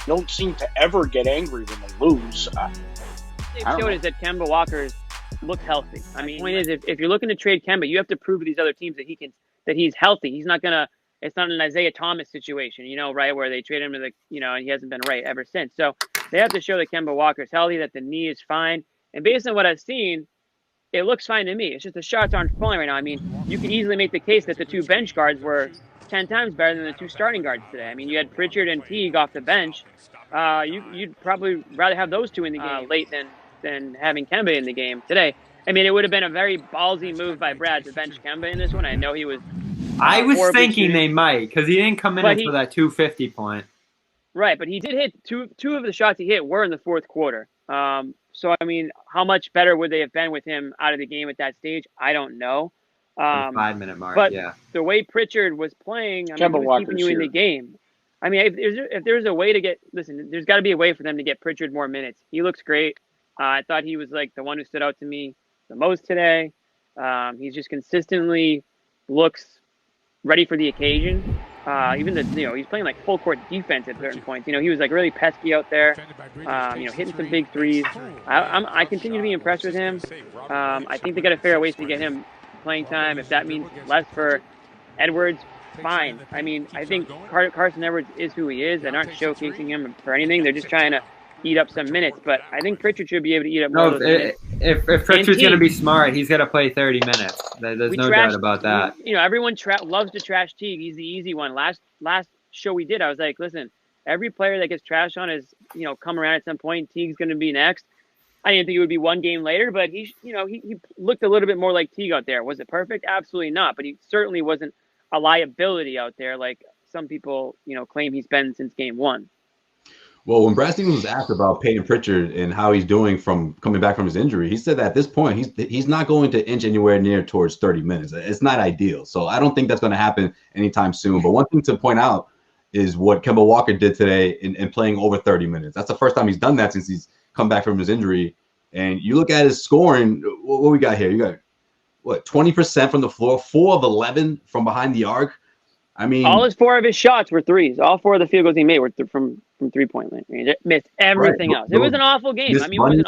don't seem to ever get angry when they lose. They've showed is that Kemba Walker looks healthy. I mean, the point is, if you're looking to trade Kemba, you have to prove to these other teams that he's healthy. He's not gonna. It's not an Isaiah Thomas situation, right, where they trade him to and he hasn't been right ever since. So they have to show that Kemba Walker's healthy, that the knee is fine, and based on what I've seen, it looks fine to me. It's just the shots aren't falling right now. I mean, you could easily make the case that the two bench guards were 10 times better than the two starting guards today. I mean, you had Pritchard and Teague off the bench. You'd probably rather have those two in the game late than having Kemba in the game today. I mean, it would have been a very ballsy move by Brad to bench Kemba in this one. I know he was. I was thinking they might, because he didn't come in until that 250 point. Right, but he did hit two of the shots he hit were in the fourth quarter. So, I mean, how much better would they have been with him out of the game at that stage? I don't know. 5-minute mark, but yeah. The way Pritchard was playing, I mean, he was keeping you in the game. I mean, if there's a way to there's got to be a way for them to get Pritchard more minutes. He looks great. I thought he was like the one who stood out to me the most today. He's just consistently looks ready for the occasion. Even he's playing like full court defense at certain points. He was like really pesky out there. Hitting some big threes. I continue to be impressed with him. I think they got to figure out ways to get him playing time. If that means less for Edwards, fine. I mean, I think Carsen Edwards is who he is. They're not showcasing him for anything. They're just trying to eat up some minutes. But I think Pritchard should be able to eat up more of those minutes. If Pritchard's going to be smart, he's got to play 30 minutes. There's no doubt about that. Everyone loves to trash Teague. He's the easy one. Last show we did, I was like, listen, every player that gets trashed on is, come around at some point. Teague's going to be next. I didn't think it would be one game later, but he looked a little bit more like Teague out there. Was it perfect? Absolutely not. But he certainly wasn't a liability out there like some people, claim he's been since game one. Well, when Brad Stevens was asked about Peyton Pritchard and how he's doing from coming back from his injury, he said that at this point, he's not going to inch anywhere near towards 30 minutes. It's not ideal. So I don't think that's going to happen anytime soon. But one thing to point out is what Kemba Walker did today in playing over 30 minutes. That's the first time he's done that since he's come back from his injury. And you look at his scoring, what we got here? You got, 20% from the floor, 4 of 11 from behind the arc. I mean, all 4 of his shots were threes. All 4 of the field goals he made were from 3-point line range. It missed everything else. It was an awful game. I mean, it was an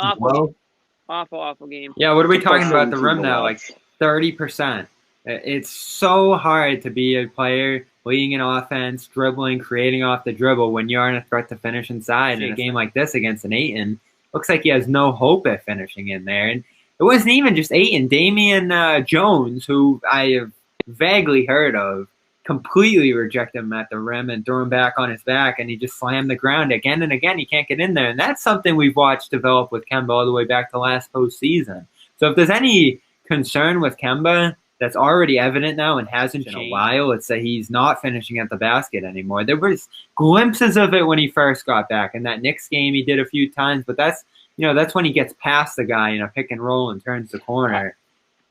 awful game. Yeah, what are we talking about the rim now? Like 30%. It's so hard to be a player leading an offense, dribbling, creating off the dribble when you aren't a threat to finish inside. In a game like this against an Ayton, looks like he has no hope at finishing in there. And it wasn't even just Ayton. Damian Jones, who I have vaguely heard of, completely reject him at the rim and throw him back on his back, and he just slammed the ground again and again. He can't get in there, and that's something we've watched develop with Kemba all the way back to last postseason. So if there's any concern with Kemba that's already evident now and hasn't in a while, it's that he's not finishing at the basket anymore. There was glimpses of it when he first got back. In that Knicks game, he did a few times, but that's when he gets past the guy in a pick and roll and turns the corner.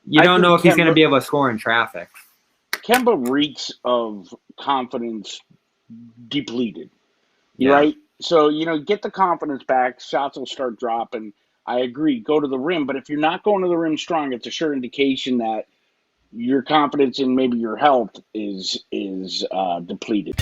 You don't know if he's going to be able to score in traffic. Kemba reeks of confidence depleted, Yeah. right? So, get the confidence back, shots will start dropping. I agree, go to the rim. But if you're not going to the rim strong, it's a sure indication that your confidence in maybe your health is depleted.